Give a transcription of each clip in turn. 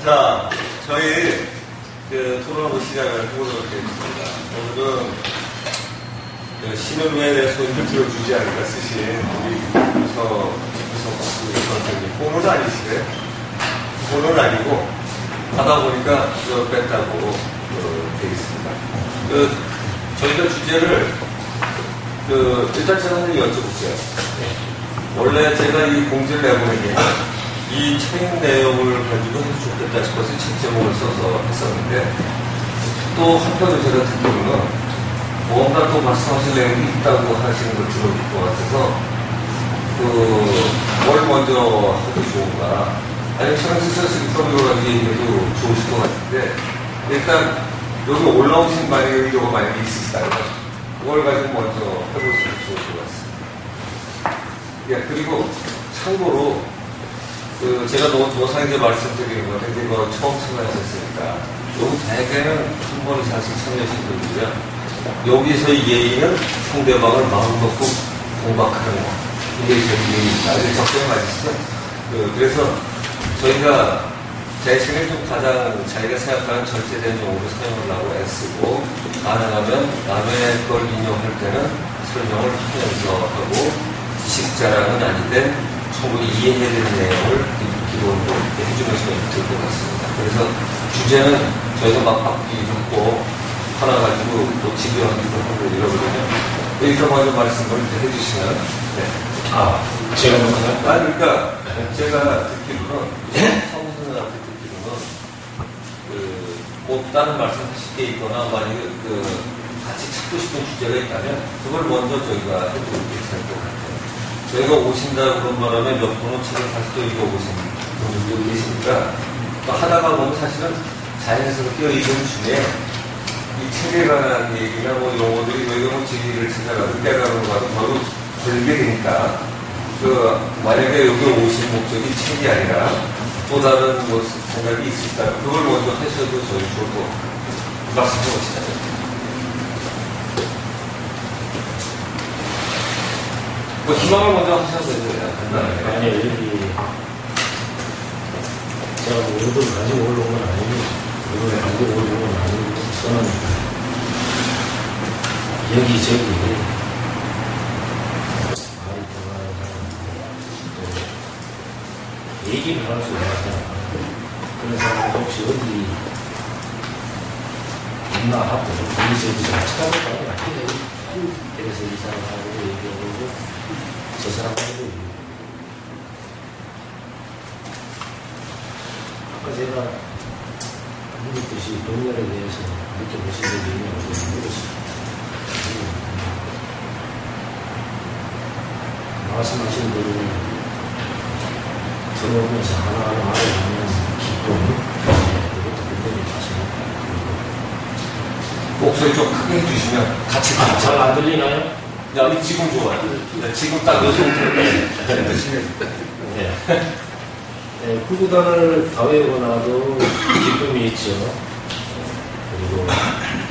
자, 저희 토론을 시작을 해보도록 하겠습니다. 오늘은 신음에 대해서 소리를 들어주지 않을까 쓰신 우리 선생님. 본은 아니시래요? 본은 아니고 하다 보니까 뺐다고 되어 있습니다. 저희가 주제를 일단 제가 한번 여쭤볼게요. 원래 제가 이 공지를 내보낸 게 이 책 내용을 가지고 해도 좋겠다 싶어서 책 제목을 써서 했었는데 또 한편으로 제가 듣기로는 뭔가 또 말씀하실 내용이 있다고 하시는 걸 들어볼 것 같아서 뭘 먼저 하도 좋은가 아니면 상승서스 인터뷰로 얘기해도 좋으실 것 같은데 일단 여기 올라오신 만약에 의도가 만약에 있으시다면 그걸 가지고 먼저 해보시면 좋을 것 같습니다. 예, 그리고 참고로 제가 노상제 말씀드리는 건데 이거 처음 참여하셨으니까 여기 대개는 한 번에 자식 참여하신 분이고요. 여기서의 예의는 상대방을 마음 놓고 공박하는 거. 이게 제 예의입니다. 이게 적당히 맞으시죠? 그래서 저희가 대신에 좀 가장 자기가 생각하는 절제된 용어로 사용을 하고 애쓰고 가능하면 남의 걸 인용할 때는 설명을 하면서 하고 지식 자랑은 아닌데 충분히 이해해야 되는 내용을 기본으로 해주면서 될 것 같습니다. 그래서 주제는 저희가 막 바뀌고 하나 가지고 놓치기로 하기도 하고 이러거든요. 여기서 먼저 말씀을 해주시면 네. 제가 먼저 그러니까 제가 듣기로는 성선생한테 듣기로는 뭐 다른 말씀하실 게 있거나 만약에 같이 찾고 싶은 주제가 있다면 그걸 먼저 저희가 해도 괜찮을 것 같아요. 저희가 오신다 그런 바람에 몇 분은 책을 다시 또 읽어보신 분들도 계시니까 또 하다가 보면 사실은 자연스럽게 읽은 중에 이 책에 관한 얘기나 뭐 용어들이 저희가 뭐 지리를 찾아가고 깨달음을 가도 바로 걸리게 되니까 만약에 여기 오신 목적이 책이 아니라 또 다른 뭐 생각이 있을까요? 그걸 먼저 하셔도 저희 좋을 것 같아요. 말씀해 보시죠. 뭐 희망을 먼저 하셔도 되고요. 아니 여기 제가 뭐 의도를 가지고 올라온 건 아니고 의도를 가지고 올라온 건 아니고 저는 여기저기 말이 들어가는 또 얘기를 할 수 있잖아요. 그래서 혹시 어디 있나 하고 여기저기 좀 찾아볼까요? 그래서 이 사람하고 얘기해보고 저 사람하고 아까 제가 묻었듯이 동료에 대해서 느껴보신 적이 있냐고 물었습니다. 말씀하신 대로 들어오면서 하나하나 알아가는 기쁨 그것도 굉장히 좋습니다. 목소리 좀 크게 해주시면 같이 잘 안 들리나요? 야, 지금 좋아요. 네, 지금 딱 요즘부터 네, 구구단을 다 외우고 나도 기쁨이 있죠. 그리고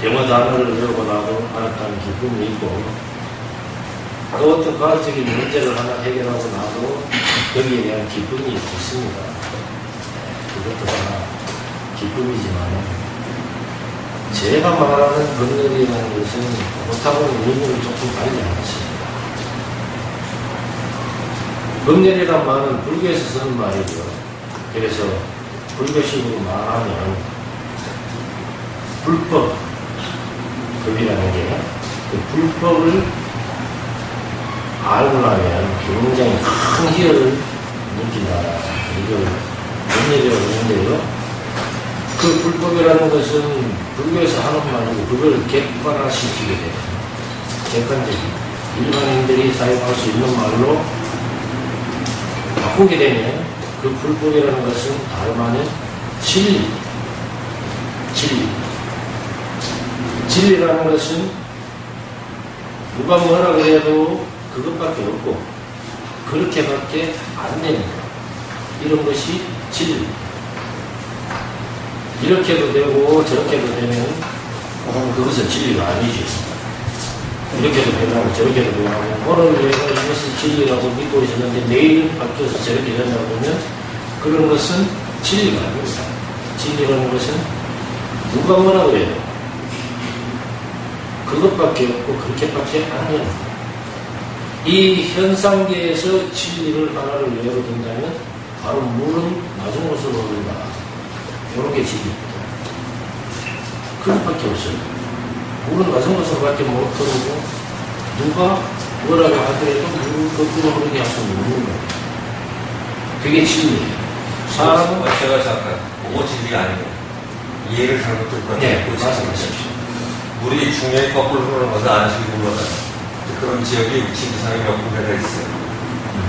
영어 단어를 외우고 나도 알았다는 기쁨이 있고 또 어떤 과학적인 문제를 하나 해결하고 나도 거기에 대한 기쁨이 있습니다. 그것도 다 기쁨이지만 제가 말하는 건너리라는 것은 못하고는 의미를 조금 다르지 않습니다. 건너리란 말은 불교에서 쓰는 말이고요. 그래서 불교식으로 말하면 불법급이라는 게 그 불법을 알고 나면 굉장히 큰 희열을 느낀다. 이걸 건너리라고 하는데요. 그 불법이라는 것은 불교에서 하는 말이고 그걸 객관화시키게 돼요. 객관적인 일반인들이 사용할 수 있는 말로 바꾸게 되면 그 불법이라는 것은 다름 아닌 진리. 진리라는 것은 누가 뭐라 그래도 그것밖에 없고 그렇게밖에 안 되는 것. 이런 것이 진리. 이렇게도 되고 저렇게도 되면 그것은 진리가 아니죠. 이렇게도 되고 저렇게도 되고 오늘 내가 이것이 진리라고 믿고 있었는데 내일은 바뀌어서 저렇게 된다고 하면 그런 것은 진리가 아닙니다. 진리라는 것은 누가 뭐라 그래요? 그것밖에 없고 그렇게밖에 안 해요. 이 현상계에서 진리를 하나를 예로 든다면 바로 물은 낮은 곳으로 흐른다. 이런 게 진리입니다. 그것밖에 없어요. 물은 낮은 곳으로밖에 못 흐르고 누가 뭐라고 하더라도 물을 거꾸로 흐르게 할 수는 없는 거예요. 그게 진리예요. 사람은 제가 잠깐 그거 진리가 아니에요. 이해를 잘못 듣고 네, 말씀하십시오. 물이 중력이 거꾸로 흐르는 것을 안식이 올라가요. 그런 지역이 지구상에 몇 군데가 있어요.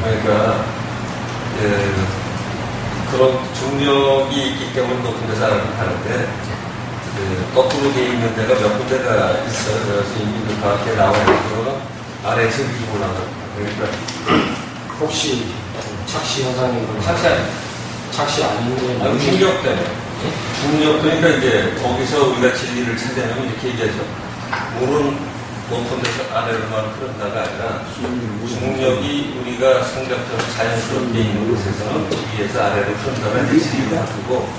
그러니까 그런 중력이 있기 때문에 높은 데서 가는데 거꾸로 돼 있는 데가 몇 군데가 있어요. 그래서 이미 밖에 나와 있는 아래에서 위로 올라가요. 그러니까 혹시 착시 현상이 착시 아닌데 아니, 중력 때문에. 중력, 그러니까 이제 거기서 우리가 진리를 찾아내면 이렇게 얘기하죠. 물은 높은 데서 아래로만 흐른다가 아니라 중력이 우리가 성격적으로 자연스럽게 있는 곳에서는 위에서 아래로 흐른다면 진리를 바꾸고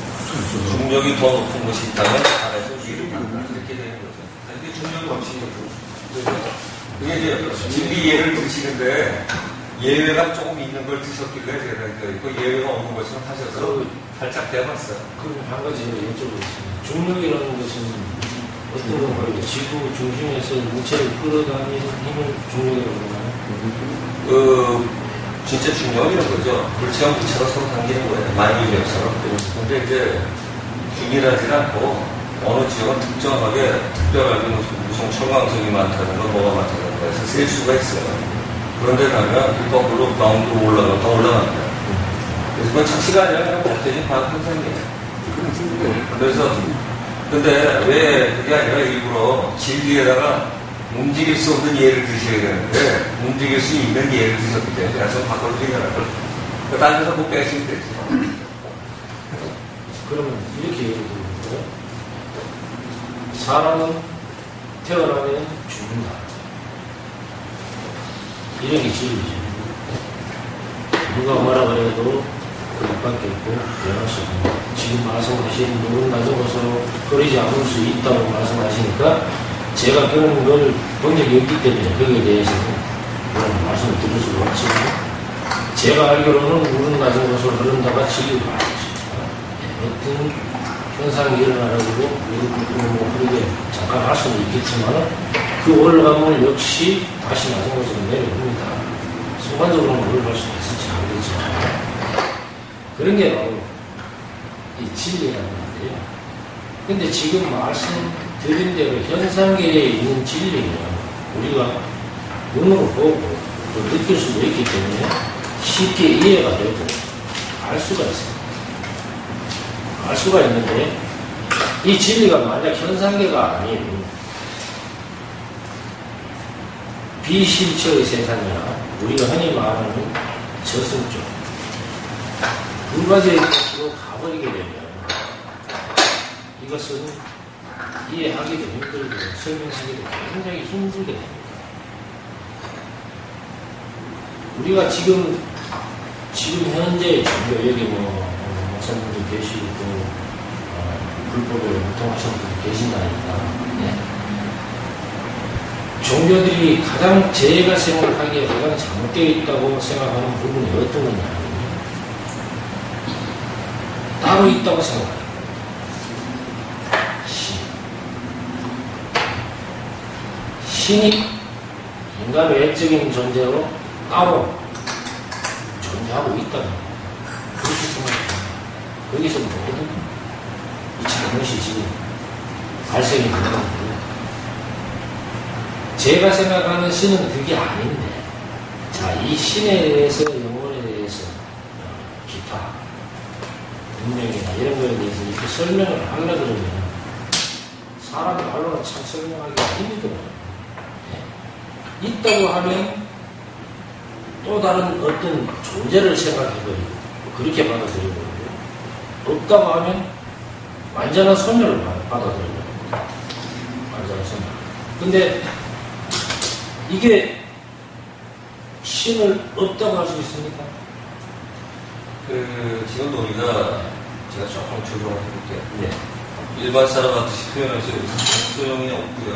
중력이 더 높은 곳이 있다면 아래에서 위로 간다. 이렇게 되는 거죠. 이게 중력 법칙이죠. 그게 이제 진리 예를 드시는데 예외가 조금 있는 걸 드셨길래 제가 그 예외가 없는 것을 하셔서 살짝 대봤어요. 그럼 한 가지 여쭤보겠습니다. 중력이라는 것은 어떤 건가요? 지구 중심에서 물체를 끌어다니는 힘을 중력이라고 하나요? 진짜 중력이라는 거죠. 물체와 물체가 서로 당기는 거예요. 만유력처럼. 근데 이제 균일하지 않고 어느 지역은 특별하게 무슨 초강성이 많다는 거, 뭐가 많다는 거에서 셀 수가 있어요. 그런데 가면 거꾸로 가운데로 올라가다 올라갑니다. 그래서 그건 착시가 아니라 그냥 복제진 과학 현상이에요. 그래서 근데 왜 그게 아니라 일부러 진리에다가 움직일 수 없는 예를 드셔야 되는데 움직일 수 있는 예를 드셨기 때문에 그래서 바꿔서 생각하고 다른 데서 못 빼시면 되지. 그러면 이렇게 예를 들면 거예요. 사람은 태어나면 죽는다. 이런 게 진리죠. 누가 뭐라 그래도 그것밖에 없고 변할 수 없는. 지금 말씀하신 물은 낮은 곳으로 흐르지 않을 수 있다고 말씀하시니까 제가 그런 걸 본 적이 없기 때문에 거기에 대해서는 그런 말씀을 드릴 수가 없지만 제가 알기로는 물은 낮은 곳으로 흐른다가 진리가 아니십니다. 어떤 현상이 일어나가지고 물을 흐르게 잠깐 할 수는 있겠지만 그 올라가면 역시 다시 낮은 곳으로 내려옵니다. 순간적으로는 올라갈 수 있을지 모르겠지만 그런 게 바로 이 진리라는 건데요. 근데 지금 말씀드린 대로 현상계에 있는 진리는 우리가 눈으로 보고 또 느낄 수도 있기 때문에 쉽게 이해가 되고 알 수가 있습니다. 알 수가 있는데 이 진리가 만약 현상계가 아닌 비실체의 세상이나 우리가 흔히 말하는 저승쪽 두 가지의 것으로 가버리게 되면 이것은 이해하기도 힘들고 설명하기도 굉장히 힘들게 됩니다. 우리가 지금 현재 종교 여기 목사님도 계시고 불법에 유통하시는 분이 계신다니까 종교들이 가장 제가 생각하기에 가장 잘못되어 있다고 생각하는 부분이 어떤 거냐 따로 있다고 생각합니다. 신이 인간의 외적인 존재로 따로 존재하고 있다는 거예요. 그렇게 생각합니다. 거기서 모든 이 잘못이 지금 발생이 되는 거예요. 제가 생각하는 신은 그게 아닌데, 자, 이 신에 대해서, 영혼에 대해서, 기타, 운명이나 이런 거에 대해서 이렇게 설명을 하려고 그러면, 사람 말로는 참 설명하기가 힘들어요. 있다고 하면 또 다른 어떤 존재를 생각해버리고 그렇게 받아들이고 없다고 하면 완전한 소멸을 받아들여요. 완전한 소멸. 근데 이게 신을 없다고 할 수 있습니까? 지금도 우리가 제가 조금 조정을 해볼게요. 네. 일반 사람 같듯이 표현하셔도 소용이 없고요.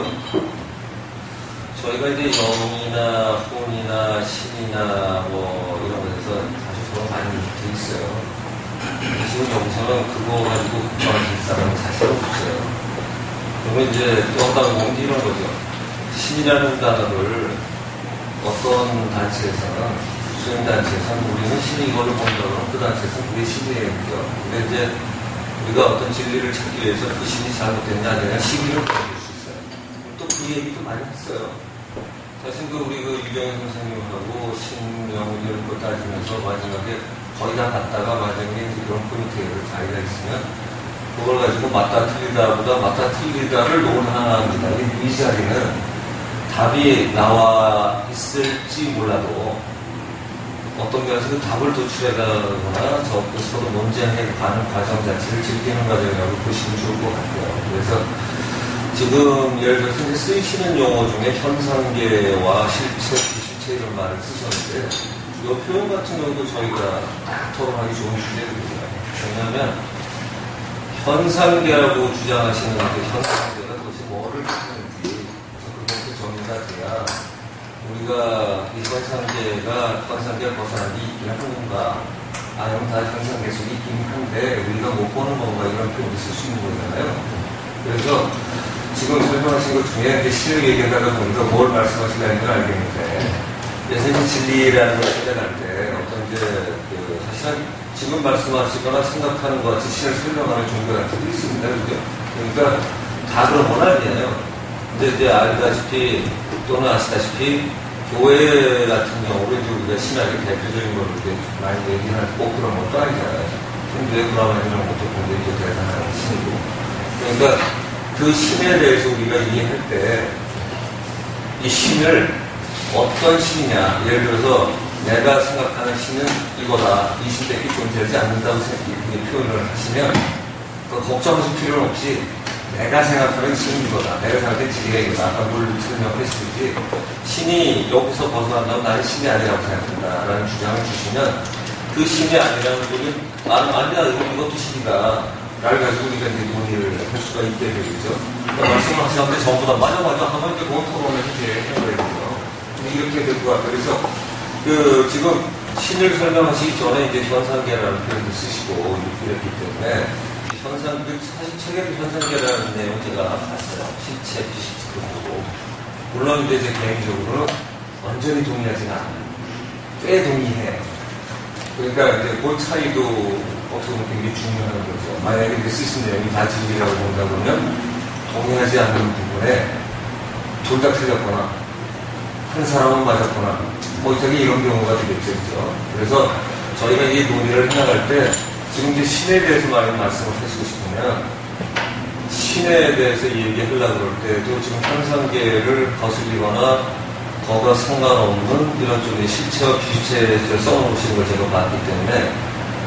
저희가 이제 영이나 혼이나 신이나 뭐 이런 것에서 아주 저는 많이 돼 있어요. 지금 여기서는 그거 가지고 걱정하실 사람은 사실 없어요. 그러면 이제 또 한다고 보면 이런 거죠. 신이라는 단어를 어떤 단체에서는 수행단체에서는 우리는 신이 이거를 본다고 그 단체에서는 그게 신이에요. 근데 이제 우리가 어떤 진리를 찾기 위해서 그 신이 잘못됐냐 아니냐 시비를 걸어줄 수 있어요. 또 그 얘기도 많이 했어요. 사실 우리 유경현 선생님하고 신명훈이를 또 따지면서 마지막에 거의 다 갔다가 마지막에 이런 포인트를 자기가 있으면 그걸 가지고 맞다 틀리다보다 맞다 틀리다를 논하합니다. 이 자리는 답이 나와 있을지 몰라도 어떤 면에서 그 답을 도출해가거나 서로 논쟁해 가는 과정 자체를 즐기는 과정이라고 보시면 좋을 것 같아요. 그래서 지금 예를 들어서 이제 쓰이시는 용어 중에 현상계와 실체 이런 말을 쓰셨는데 이 표현 같은 경우도 저희가 딱 토론하기 좋은 주제거든요. 왜냐하면 현상계라고 주장하시는 그 현상계가 도대체 뭐를 뜻하는지 그것도 정리가 돼야 우리가 이 현상계가 벗어난 게 있긴 한 건가 아니면 다 현상계 속에 있긴 한데 우리가 못 보는 건가 이런 표현을 쓸 수 있는 거잖아요. 그래서 지금 설명하신 것 중에 이제 신을 얘기하다 보니까 뭘 말씀하시려는 건 알겠는데 예수님 진리라는 걸 생각할 때 어떤 이제 사실은 지금 말씀하시거나 생각하는 것 같이 신을 설명하는 종교 같은 게 있습니다. 그죠? 그러니까 다 그런 건 아니에요. 근데 이제 알다시피 또는 아시다시피 교회 같은 경우로 이제 우리가 신학의 대표적인 걸로 이렇게 많이 얘기하는 꼭 그런 것도 아니잖아요. 근데 브라만이라는 것도 굉장히 대단한 신이고. 그러니까 그 신에 대해서 우리가 이해할 때 이 신을 어떤 신이냐, 예를 들어서 내가 생각하는 신은 이거다, 이 신밖에 존재하지 않는다고 표현을 하시면 걱정하실 필요는 없이 내가 생각하는 신은 이거다, 내가 생각하는 지리가 이거다, 아까 뭘 설명을 했을지 신이 여기서 벗어난다면 나는 신이 아니라고 생각한다 라는 주장을 주시면 그 신이 아니라는 분은 나는 아니야, 이것도 신이다 날 가지고 우리가 이제 논의를 할 수가 있게 되겠죠. 그러니까 말씀을 하시는데 전부 다 맞아 하면 이제 그건 토론에서 이제 해버리고요. 이렇게 될 것 같아요. 그래서 지금 신을 설명하시기 전에 이제 현상계라는 표현을 쓰시고 이랬기 때문에 사실 책에도 현상계라는 내용 제가 봤어요. 실체, 비실체 그런 거고. 물론 이제 제 개인적으로는 완전히 동의하지는 않아요. 꽤 동의해요. 그러니까 이제 그 차이도 어떻게 보면 굉장히 중요한 거죠. 만약에 이제 쓰신 내용이 다 진리라고 본다 그러면 동의하지 않는 부분에 둘 다 틀렸거나 한 사람은 맞았거나 뭐 되게 이런 경우가 되겠죠. 그래서 저희가 이 논의를 해나갈 때 지금 이제 신에 대해서 많이 말씀을 하시고 싶으면 신에 대해서 얘기하려고 그럴 때도 지금 현상계를 거슬리거나 거가 상관없는 이런 쪽의 실체와 비실체를 써놓으시는 걸 제가 봤기 때문에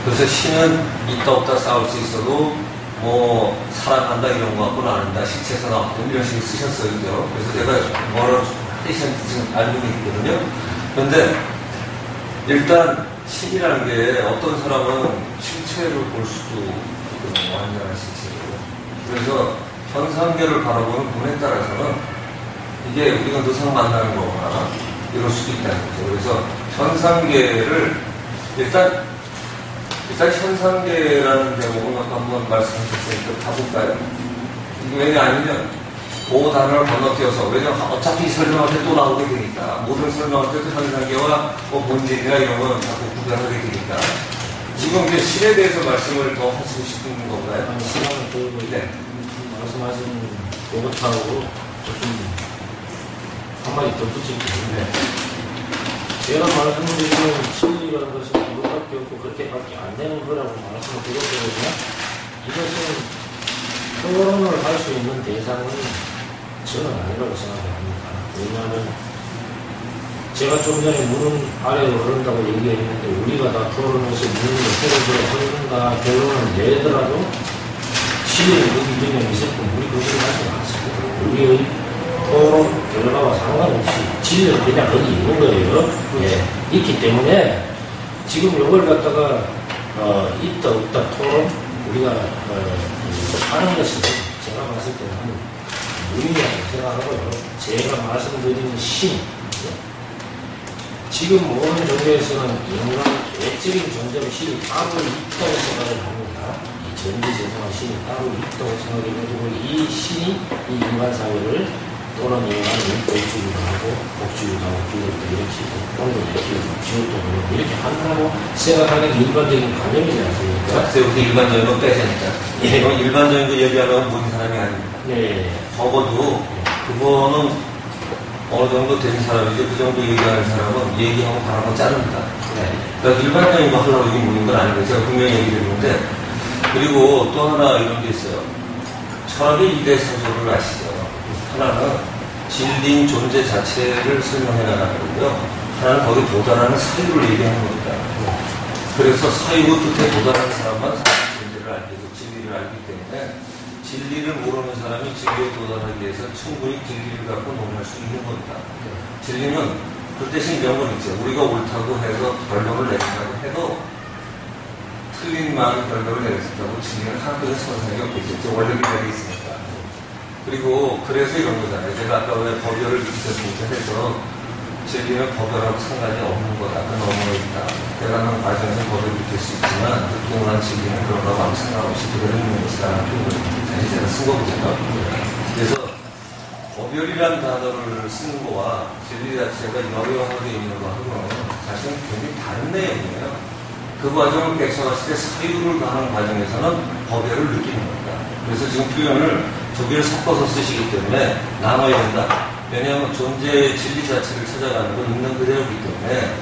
그래서 신은 있다 없다 싸울 수 있어도 뭐 사랑한다 이런 거 갖고는 안 한다 실체에서 나왔거든 이런 식으로 쓰셨어요. 그죠? 그래서 제가 뭐라고 하시는지 지금 알고 있거든요. 그런데 일단 신이라는 게 어떤 사람은 실체로 볼 수도 있거든요. 완전한 실체로. 그래서 현상계를 바라보는 눈에 따라서는 이게 우리가 누상 만나는 거거나 이럴 수도 있다는 거죠. 그래서 현상계를 일단 현상계라는 대목을 한번 말씀하셨으니까 가볼까요? 왜냐 아니면 그 단어를 건너뛰어서 왜냐면 어차피 설명할 때 또 나오게 되니까 모든 설명할 때도 현상계와 본질이나 이런 건 자꾸 구별하게 되니까 지금 이제 신에 대해서 말씀을 더 하시고 싶은 건가요? 시간을 네. 말씀하신 로봇하고 조금 한마디 덧붙일게요. 제가 말씀드리는 진리라는 것은 이것밖에 없고 그렇게밖에 안 되는 거라고 말씀을 드렸거든요. 이것은 토론을 할 수 있는 대상은 저는 아니라고 생각합니다. 왜냐하면 제가 좀 전에 물은 아래로 흐른다고 얘기했는데 우리가 다 토론해서 물을 해결을 흐른다 결론을 내더라도 시민의 의견이 있을 뿐 우리 그것을 하지 않습니다. 우리의 토론 결과와 상관없이 진리는 그냥 거기 있는 거예요. 예. 있기 때문에 지금 이걸 갖다가 있다 없다 토론 우리가 하는 것은 제가 봤을 때는 무의미하다고 생각하고요. 제가 말씀드리는 신, 지금 모든 종교에서는 인간 외적인 존재로 신이 따로 있다고 생각을 합니다. 이 전지전능한 신이 따로 있다고 생각해가지고 이 신이 이 인간 사회를 또는 인간을 복주기도 하고 복주기도 하고 기독도 일으키고 공도 일으키고 지옥도 보내고 이렇게 한다고 생각하는 일반적인 관념이지 않습니까? 자, 여기서 일반적인 건 빼자니까. 예. 이건 일반적인 거 얘기하려면 모든 사람이 아닙니다. 네. 적어도 그거는 어느 정도 된 사람이죠. 그 정도 얘기하는 사람은 얘기하고 바라고 자릅니다. 네. 그러니까 일반적인 거 하려고 여기 모인 건 아니고 제가 분명히 얘기했는데, 그리고 또 하나 이런 게 있어요. 철학의 2대 사조를 아시죠? 하나는 진리인 존재 자체를 설명해 나가는 거고요. 하나는 거기에 도달하는 사유를 얘기하는 겁니다. 그래서 사유 끝에 도달하는 사람만 존재를 알게 되고 진리를 알기 때문에 진리를 모르는 사람이 진리에 도달하기 위해서 충분히 진리를 갖고 논할 수 있는 겁니다. 진리는 그 대신 이런 건 있죠. 우리가 옳다고 해서 결론을 내린다고 해도 틀린 마음의 결론을 내렸다고 진리는 하나도 선상이 없겠죠. 원래 그렇게 있으니까. 그리고 그래서 이런 거잖아요. 제가 아까 왜 법열을 느끼셨습니까 해서 진리는 법열하고 상관이 없는 거다. 그 넘어 있다. 내가 한 과정에서 법을 느낄 수 있지만 그동안 진리는 그런 거하고 아무 상관없이 그대로 있는 것이라는 표현을 다시 제가 쓴 거거든요. 그래서 법열이라는 단어를 쓰는 거와 진리 자체가 여여하게 있는 거하고는 사실은 굉장히 다른 내용이에요. 그 과정을 개척했을 때 사유를 가는 과정에서는 법열을 느끼는 겁니다. 그래서 지금 표현을 두 개를 섞어서 쓰시기 때문에 나눠야 된다. 왜냐하면 존재의 진리 자체를 찾아가는 건 있는 그대로이기 때문에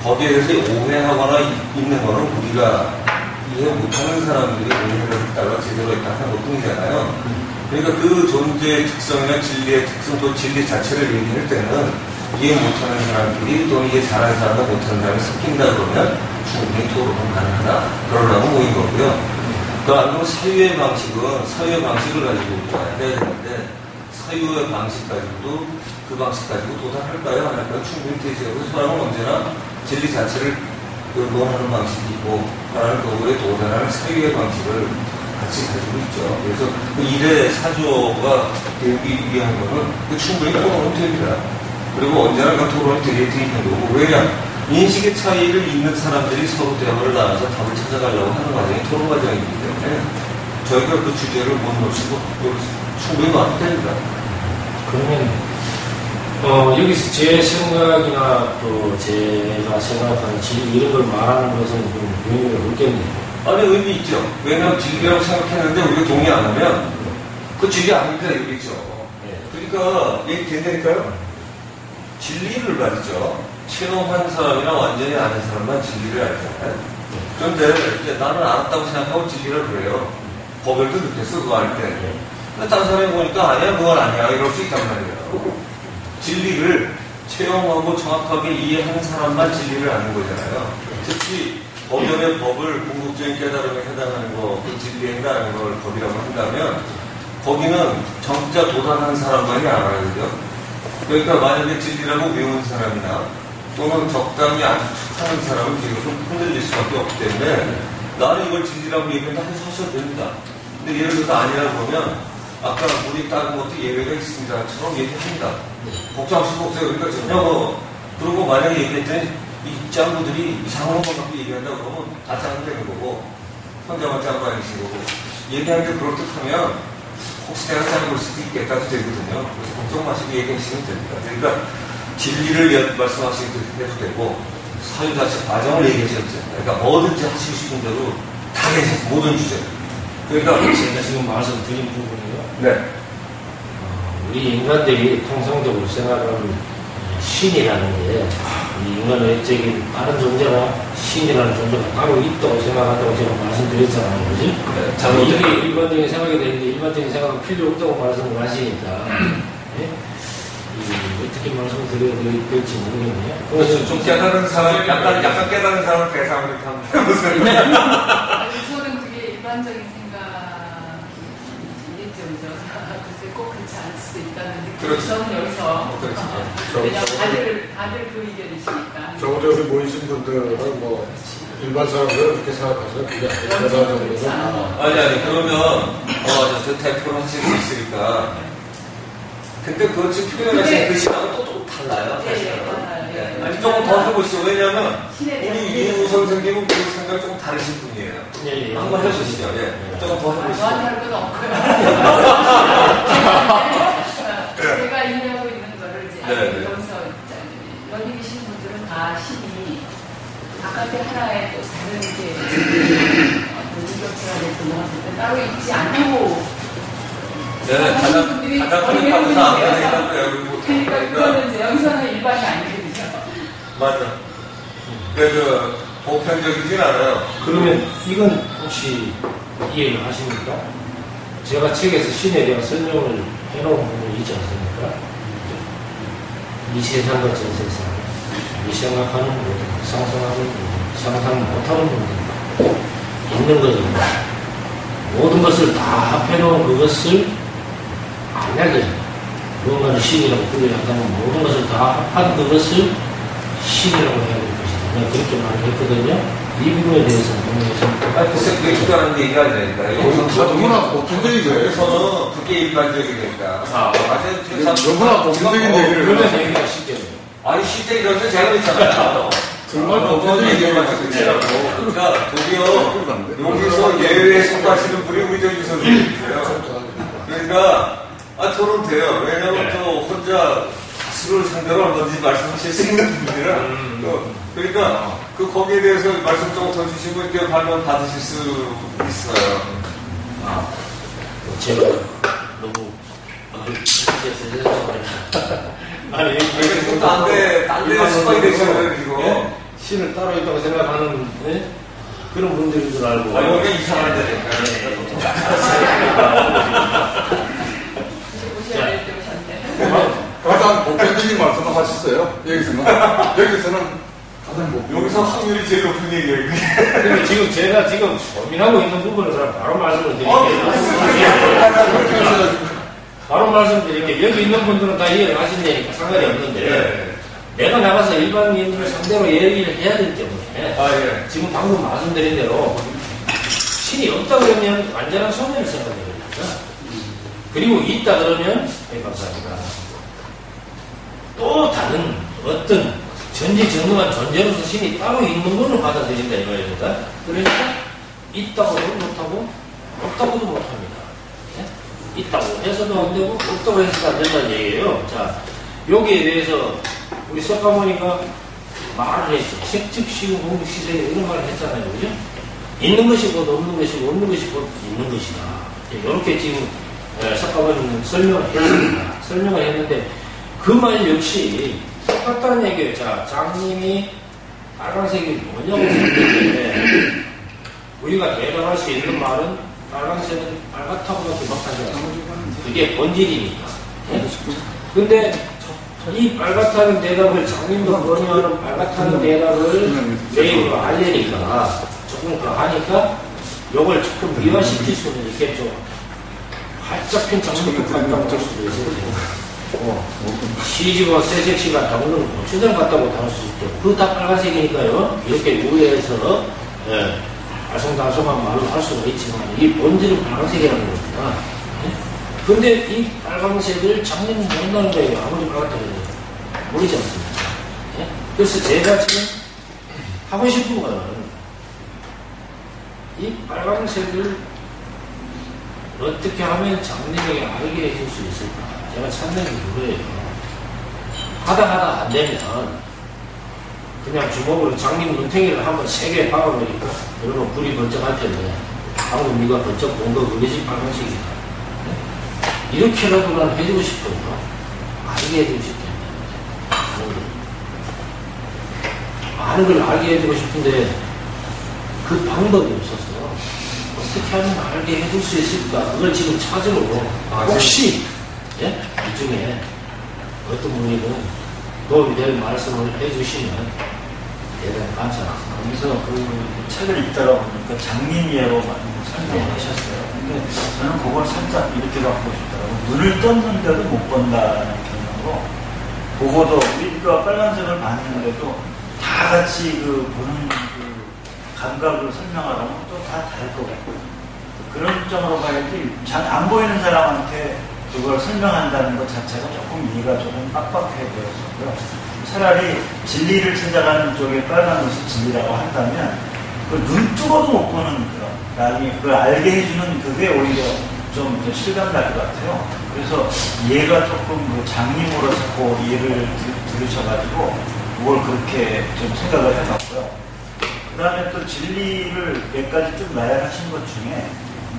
거기에 대해서 오해하거나 있는 거는 우리가 이해 못하는 사람들이 오해를 했다가 제대로 했다 하는 것 뿐이잖아요. 그러니까 그 존재의 특성이나 진리의 특성 또 진리 자체를 얘기할 때는 이해 못하는 사람들이 또는 이해 잘하는 사람과 못하는 사람이 섞인다 그러면 충분히 토론은 가능하다. 그러려고 모인 거고요. 그러니까 사유의 방식은 사유의 방식을 가지고 해야 되는데 사유의 방식 가지고도 그 방식 가지고 도달할까요? 안 할까요? 충분히 되죠. 그래서 사람은 언제나 진리 자체를 논하는 방식이 있고 하나는 그거에 도달하는 사유의 방식을 같이 가지고 있죠. 그래서 그 일의 사조가 되기 위한 거는 충분히 토론은 됩니다. 그리고 언제나 그 토론이 되게 있는 거고 왜냐? 인식의 차이를 잇는 사람들이 서로 대화를 나눠서 답을 찾아가려고 하는 과정이 토론 과정이기 때문에 저희가 그 주제를 못 놓치고 충분히 놔도 됩니다. 그러면 여기서 제 생각이나 또 제가 생각하는 진리 이런 걸 말하는 것은 좀 의미가 없겠네요. 아니 의미 있죠. 왜냐하면 진리라고 생각했는데 우리가 동의 안 하면 그 진리 아닙니다. 이거죠. 그러니까 얘기 된다니까요. 진리를 말이죠. 체험한 사람이나 완전히 아는 사람만 진리를 알잖아요. 그런데 이제 나는 알았다고 생각하고 진리를 그래요. 법열도 느꼈어, 그거 알 때. 근데 다른 사람이 보니까 아니야, 그건 아니야. 이럴 수 있단 말이에요. 진리를 체험하고 정확하게 이해하는 사람만 진리를 아는 거잖아요. 특히 법열의 법을 궁극적인 깨달음에 해당하는 거, 그 진리에 해당하는 걸 법이라고 한다면 거기는 정자 도달한 사람만이 알아야 되죠. 그러니까 만약에 진리라고 외운 사람이나 또는 적당히 아주 착하는 사람은 뒤로 좀 흔들릴 수밖에 없기 때문에 나는 이걸 진리라고 얘기한다 해서 하셔도 됩니다. 근데 예를 들어서 아니라고 보면 아까 우리 다른 것도 예외가 있습니다처럼 얘기합니다. 걱정하실 거 없어요. 그러니까 전혀 그리고 만약에 얘기했더니 이 짱구들이 이상한 것만 갖고 얘기한다 그러면 다 짱구 되는 거고 혼자만 짱구 아니신 거고 얘기하는데 그럴듯하면 혹시 내가 짱구일 수도 있겠다도 되거든요. 그래서 걱정 마시고 얘기하시면 됩니다. 그러니까 진리를 말씀하시도 해도 되고 사유 자체 과정을 얘기하셔도 됩니다. 그러니까 뭐든지 하시고 싶은 대로 다 괜찮아요. 모든 주제. 그러니까 제가 지금 말씀드린 부분이요. 네. 우리 인간들이 통상적으로 생각하는 신이라는 게 이 인간의 외적인 다른 존재나 신이라는 존재가 따로 있다고 생각한다고 제가 말씀드렸잖아요. 그지? 네, 이게 일반적인 생각이 되는데 일반적인 생각은 필요 없다고 말씀을 하시니까 네? 어떻게 말씀을 드려야 될지 모르겠네요. 그래서 좀 깨달은 사람, 약간 깨달은 사람을 대상으로 이렇게 한번 해보세요. 저는 그게 일반적인 생각이겠죠, 그죠? 글쎄 꼭 그렇지 않을 수도 있다는 느낌이 저는 여기서. 왜냐면 다들 그 의견이시니까. 적어도 여기 모이신 분들은 뭐 일반 사람들은 그렇게 생각하죠. 그게 일반 사람들은 아니, 그러면, 저 대표를 하실 수 있으니까. 근데 그걸 지금 표현하신 그 시간은 또 조금 달라요, 사실은. 아니, 조금 더 해보시죠. 왜냐면, 우리 이우 선생님은 그 생각이 조금 다르신 분이에요. 예. 한번 해보시죠. 예. 조금 더 해보시죠. 저한테 할 건 없고요. 제가 이해하고 있는 거를 이제 네. 여기서 여기 계신 분들은 다 신이 바깥에 하나의 또 다른 이렇게 무격체가 됐던 따로 있지 않고 네, 가장 큰 파트는 안 되니까요. 그러니까 그거는 이제 여기서는 일반이 아니거든요. 맞아. 그래서 보편적이진 않아요. 그러면 이건 혹시 이해를 하십니까? 제가 책에서 신에 대한 설명을 해놓은 부분이 있지 않습니까? 이 세상과 전 세상, 이 생각하는 모든, 상상하는 모든, 상상 못하는 모든, 있는 것입니다. 모든 것을 다 합해놓은 그것을 만약에 무언가를 신이라고 불러야 한다면 모든 것을 다 합한 그것을 신이라고 해야 될 것이다. 내가 그렇게 말을 했거든요. 이 부분에 대해서는 글쎄, 그게 특별한 얘기가 아니니까. 여기서 너무나 보편적이죠. 여기서는 그게 일반적이니까. 맞아요. 너무나 보편적인 얘기를 그러면 얘기가 쉽게 돼요. 아니, 실제 이런데 제가 있잖아요. 정말 보편적인 얘기를 하시더라고요. 그러니까, 도리어 여기서 예외에 속하시는 분이 우리 저 유선생님이세요. 그러니까, 저는 돼요. 왜냐면 또 혼자 가수를 상대로 얼마든지 말씀하실 수 있는 분이라. 그러니까, 거기에 대해서 말씀 좀 더 주시고, 이렇게 발언 받으실 수 있어요. 제가 너무 아니 딴데 습관이 되셔요, 지금. 신을 따로 있다고 생각하는 그런 분들인 줄 알고. 여기가 이상한 데니까. 오셔야 될 때 오셨는데. 가장 보편적인 말씀을 하셨어요. 여기서는 가장 보편. 여기서 확률이 제일 높은 얘기예요. 근데 지금 제가 고민하고 있는 부분을 바로 말씀을 드릴게요. 바로 말씀드릴게요. 여기 있는 분들은 다 이해를 하신다니까 상관이 없는데 내가 나가서 일반인들을 상대로 얘기를 해야 되기 때문에 지금 방금 말씀드린 대로 신이 없다 그러면 완전한 소멸을 생각해야 그리고 있다 그러면 감사합니다. 또 다른 어떤 전지전능한 존재로서 신이 따로 있는 걸로 받아들인다 이거입니다. 그러니까 있다고도 못하고 없다고도 못합니다. 있다고 해서도 안 되고 없다고 해서도 안 된다는 얘기예요. 자, 여기에 대해서 우리 석가모니가 말을 했죠. 색즉시고 공식시세 이런 말을 했잖아요. 그죠? 있는 것이 곧 없는 것이고 없는 것이 곧 있는 것이다. 이렇게 지금 석가모니는 설명을 했습니다. 설명을 했는데 그 말 역시 똑같다는 얘기예요. 자, 장님이 빨간색이 뭐냐고 물었는데 우리가 대답할 수 있는 말은 빨간색은 빨갛다고밖에 못하지 않습니까? 그게 본질이니까. 근데 이 빨갛다는 대답을 장님도 권유하는 빨갛다는 대답을 메인으로 알려니까 조금 더 하니까 요걸 조금 미화시킬 수는 있겠죠. 활짝 핀 장님도 같다고 할 수도 있어요. 시집어 새색시가 당근 고추장 같다고 다룰 수 있죠. 그거 다 빨간색이니까요. 이렇게 우회해서 알쏭달쏭한 말로 할 수가 있지만 이 본질은 빨간색이라는 겁니다. 근데 이 빨간색을 장님은 모른다는 거예요. 아무리 빨갛다고 해도 모르지 않습니까? 그래서 제가 지금 하고 싶은 거는 이 빨간색을 어떻게 하면 장님에게 알게 해줄 수 있을까? 제가 찾는 게 그거예요. 하다 안 되면 그냥 주먹으로 장님 눈탱이를 한번 세게 박아버리고 그러면 불이 번쩍 할 텐데 방금 네가 번쩍 본 거 그것이 빨간색이다. 이렇게라도 난 해주고 싶어요. 알게 해주고 싶다. 많은 걸 알게 해주고 싶은데 그 방법이 없어서 어떻게 하면 알게 해줄 수 있을까? 그걸 지금 찾으러 혹시 이 중에 어떤 분이든 도움이 될 말씀을 해주시면 대단히 감사합니다. 거기서 그 책을 읽다가 보니까 장님예로 많이 설명하셨어요. 근데 저는 그걸 살짝 이렇게 갖고 싶더라고요. 눈을 떴는데도 못 본다는 개념으로 보고도 우리가 빨간색을 봤는데도 다 같이 그 보는 그 감각으로 설명하라면 또 다 다를 것 같고 그런 점으로 봐야지 잘 안 보이는 사람한테 그걸 설명한다는 것 자체가 조금 이해가 조금 빡빡해 보였었고요. 차라리 진리를 찾아가는 쪽에 빨간 것이 진리라고 한다면 그 눈 뜨고도 못 보는 그런 나중에 그걸 알게 해주는 그게 오히려 좀 더 실감 날 것 같아요. 그래서 얘가 조금 그 장님으로서 그 얘를 들으셔가지고 그걸 그렇게 좀 생각을 해봤고요. 그 다음에 또 진리를 몇 가지 좀 나열하신 것 중에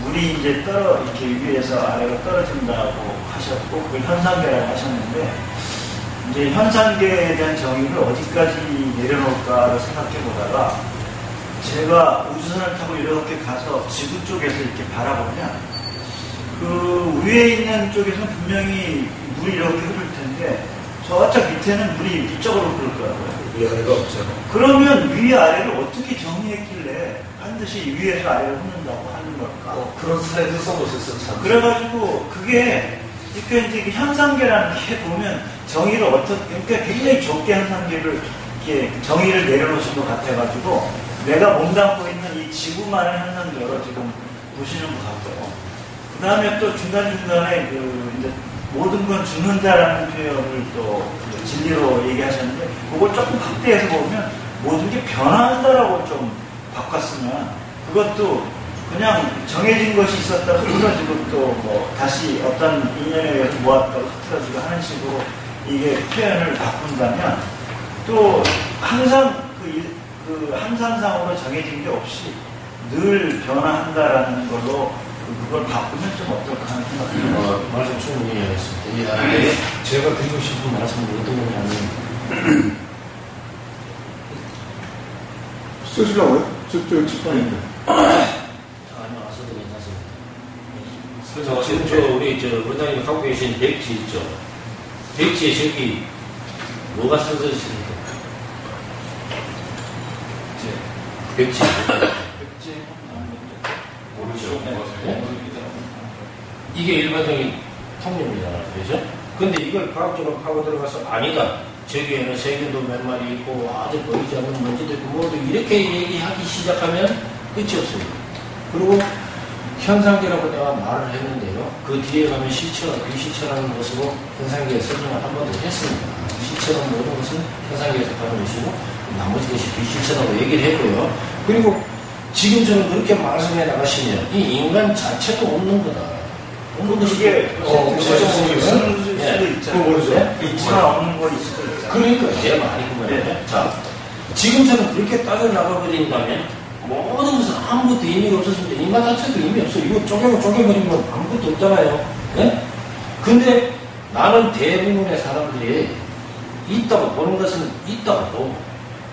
물이 이제 이렇게 위에서 아래로 떨어진다고 하셨고 그걸 현상계라고 하셨는데 이제 현상계에 대한 정의를 어디까지 내려놓을까를 생각해 보다가 제가 우주선을 타고 이렇게 가서 지구 쪽에서 이렇게 바라보면 그 위에 있는 쪽에서는 분명히 물이 이렇게 흐를 텐데 저쪽 밑에는 물이 이쪽으로 흐르더라고요. 위아래가 없어요. 그러면 위아래를 어떻게 정의했길래 반드시 위에서 아래로 흐른다고 하는 걸까? 그런 사례도 써보셨어, 참. 그래가지고 그게 그러니까 이제 현상계라는 게 보면 정의를 그러니까 굉장히 좁게 현상계를 이렇게 정의를 내려놓으신 것 같아가지고 내가 몸담고 있는 이 지구만의 현상계로 지금 보시는 것 같고요. 그 다음에 또 중간중간에 이제 모든 건 죽는다라는 표현을 또 진리로 얘기하셨는데 그걸 조금 확대해서 보면 모든 게 변화한다라고 좀 바꿨으면 그것도 그냥 정해진 것이 있었다가 흐트러지고 또 뭐 다시 어떤 인연에 의해서 모았다가 흐트러지고 하는 식으로 이게 표현을 바꾼다면 또 항상 그 항상상으로 정해진 게 없이 늘 변화한다라는 걸로 그걸 바꾸면 좀 어떨까 하는 생각입니다. 말씀 충분히 이해했습니다. 제가 드리고 싶은 말씀은 어떤 거냐면 쓰시려고요? 저 집안인데. 아니요, 써도 괜찮습니다. 지금 우리 원장님 갖고 계신 백지 있죠? 백지에 저기 뭐가 써져 있습니까? 백지. 모르죠. 네? 이게 일반적인 통념이잖아요. 그죠? 근데 이걸 과학적으로 파고 들어가서 아니다. 저기에는 세균도 몇 마리 있고 아주 보이지 않는 먼지도 있고 뭐도 이렇게 얘기하기 시작하면 끝이 없습니다. 그리고 현상계라고 내가 말을 했는데요. 그 뒤에 가면 비실체라는 것으로 현상계의 설명을 한 번 더 했습니다. 실체는 모든 것은 현상계에서 가는 것이고 나머지 것이 비실체라고 얘기를 했고요. 그리고 지금 저는 그렇게 말씀해 나가시면 이 인간 자체도 없는 거다. 없는 것이 그게 수도 있잖아요. 있지만 없는 거 있을 수도 있잖아요. 그러니까 내 말이 그 말이에요. 네. 자, 지금 저는 그렇게 따져나가버린다면 모든 것은 아무것도 의미가 없었습니다. 인간 자체도 의미 없어요. 이거 쪼개버리면 아무것도 없잖아요. 네? 근데 나는 대부분의 사람들이 있다고 보는 것은 있다고 보고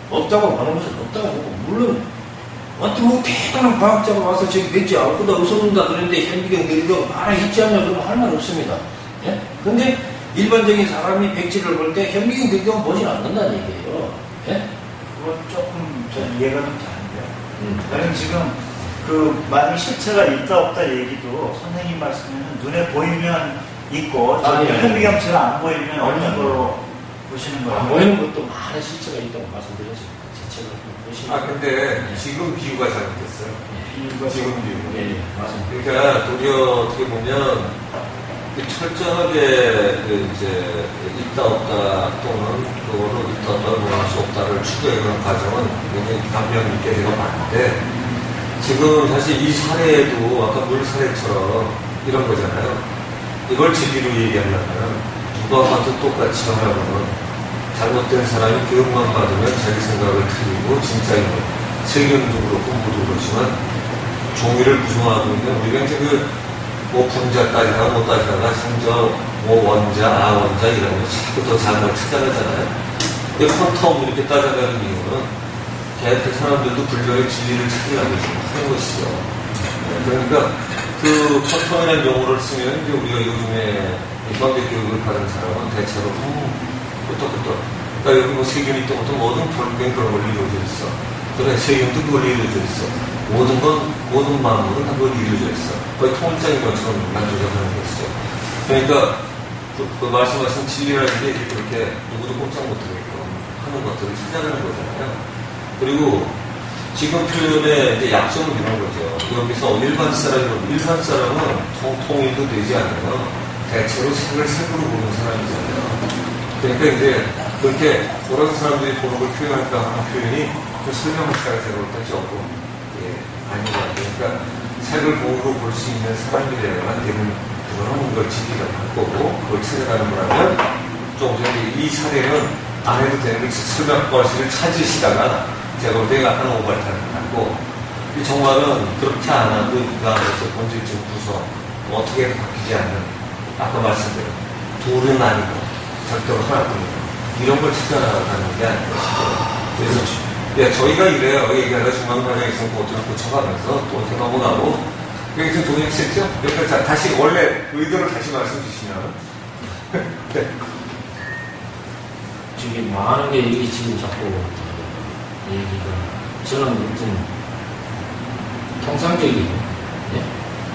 없다고 보는 것은 없다고 보고 물론 어떤 뭐 대단한 과학자가 와서 저기 백지 아무것도 없어진다 그런데 현미경 늙어 하나 있지 않냐 그러면 할 말 없습니다. 예? 근데 일반적인 사람이 백지를 볼 때 현미경 늙어 보진 않는다는 얘기예요. 예? 그건 조금 좀 이해가 좀 다른데요. 나는 지금 그 만약 실체가 있다 없다 얘기도 선생님 말씀에는 눈에 보이면 있고 현미경처럼 안 보이면 없는 걸로 보시는 거예요. 안 보이는 것도 많은 실체가 있다고 말씀드렸습니다. 근데 지금 비유가 잘못됐어요. 지금 비유. 예, 맞습니다. 그러니까 도리어 어떻게 보면 철저하게 이제 있다 없다 또는 그거를 있다 없다 논할 수 없다를 추구하는 과정은 굉장히 감명 있게 되가 많은데 지금 사실 이 사례에도 아까 물 사례처럼 이런 거잖아요. 이걸 진리로 얘기하려면 누가 봐도 똑같이 하라고는 잘못된 사람이 교육만 받으면 자기 생각을 틀리고 진짜인 것. 세계도 그렇고 모두 그렇지만 종이를 구성하고 있는 우리가 이제 뭐 분자 따지다가 못 따지다가 상저 뭐 원자, 아원자 이런 거 자꾸 더 잘못 찾아가잖아요. 근데 퀀텀 이렇게 따져가는 이유는 걔한테 사람들도 불교의 진리를 찾으려고 하는 것이죠. 그러니까 그 퀀텀이라는 용어를 쓰면 이제 우리가 요즘에 일반대 교육을 받은 사람은 대체로 그러니까 여기 뭐 세균이 있던 것도 모든 결국엔 그런 걸 이루어져 있어. 그래, 세균도 그걸 이루어져 있어. 모든 마음으로 다 그걸 이루어져 있어. 거의 통일장인 것처럼 만족하는 것이죠. 그러니까 그 말씀하신 진리라는 게 그렇게 누구도 꼼짝 못하게끔 하는 것들을 찾아가는 거잖아요. 그리고 지금 표현의 이제 약점은 이런 거죠. 여기서 일반 사람은 통일도 되지 않아요. 대체로 색을 색으로 보는 사람이잖아요. 그러니까 이제 그렇게 여러 사람들이 보는 걸 표현할까 하는 표현이 그 설명할 때가 제가 조금 아닌 것 같아요. 그러니까 색을 보고 볼 수 있는 사람들이라면 대부분 그거는 걸 지키가 할 거고 그걸 찾아가는 거라면 좀 전에 이 사례는 안 해도 되는 걸 설명거리를 찾으시다가 제가 볼 때 약간 오버타를 갖고 이 정말은 그렇게 안 하고 그 안에서 본질적 구성 어떻게 해도 바뀌지 않는 아까 말씀드린 둘은 아니고 절대로 하나뿐이고 이런 걸 찾아가는 게 아닐까 싶어요. 그래서 저희가 이래요. 얘기하다 중간 과정에 있으면 그것들을 고쳐가면서 또 어떻게 넘어가고 여기 좀 동의하시죠? 여기까지 다시 원래 의도를 다시 말씀 주시면 네. 지금 많은 게 이게 지금 자꾸 얘기가 저는 어떤 통상적인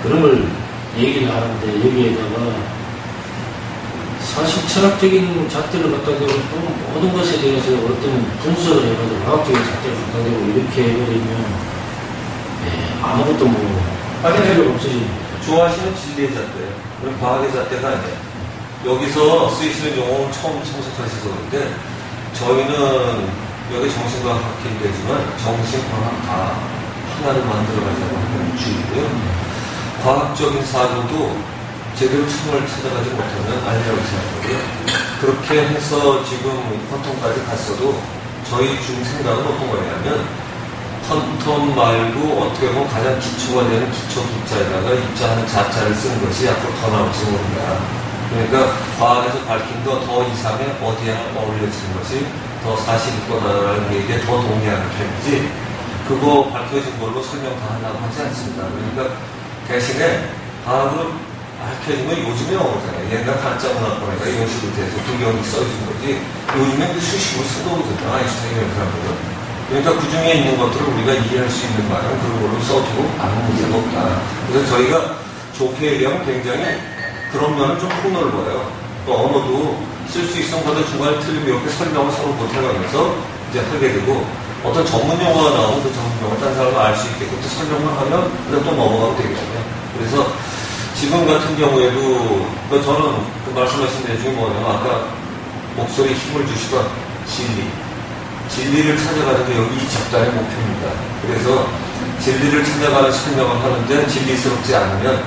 그런 걸 얘기를 하는데 여기에다가 사실 철학적인 잣대를 갖다 대고 또 모든 것에 대해서 어떤 분석을 해가지고 과학적인 잣대를 갖다 대고 이렇게 해버리면 아무것도 필요가 없어집니다. 좋아하시는 진리의 잣대예요. 그럼 과학의 잣대가 아니에요. 여기서 쓰이시는 용어는 처음 참석하셔서 그런데 저희는 여기 정신과학 학회이 되지만 정신과학 다 하나를 만들어가자고 하는 주의고요. 과학적인 사고도 제대로 처음을 찾아가지 못하면 아니라고 생각하고요. 그렇게 해서 지금 퀀텀까지 갔어도 저희 중 생각은 어떤 거냐면 퀀텀 말고 어떻게 보면 가장 기초가 되는 기초 기자에다가 입자하는 자자를 쓰는 것이 앞으로 더 나올지 모른다. 그러니까 과학에서 밝힌 더 이상의 어디에 어울려지는 것이 더 사실일 거다라는 얘기에 더 동의하는 편이지 그거 밝혀진 걸로 설명 다 하려고 하지 않습니다. 그러니까 대신에 과학으로 밝혀진 건 요즘에 나오잖아요. 옛날 가짜 문화권에가 이런 식으로 돼서 불경이 써진 거지 요즘에 그 수식으로 써오거든요. 아인슈타인 이런 사람들은. 그러니까 그 중에 있는 것들을 우리가 이해할 수 있는 말은 그런 걸로 써주고 아무 문제가 없다. 그래서 저희가 좋게 얘기하면 굉장히 그런 면은 좀 폭넓어요. 또 언어도 쓸 수 있으면 거기다 중간에 틀리면 이렇게 설명을 서로 못해가면서 이제 하게 되고 어떤 전문 용어가 나오면 그 전문 용어 딴 사람은 알 수 있게끔 또 설명을 하면 그냥 또 넘어가면 되거든요. 그래서 지금 같은 경우에도 저는 그 말씀하신 내 중에 뭐냐면 아까 목소리에 힘을 주시던 진리를 찾아가는 게 여기 이 집단의 목표입니다. 그래서 진리를 찾아가는 설명을 하는데 진리스럽지 않으면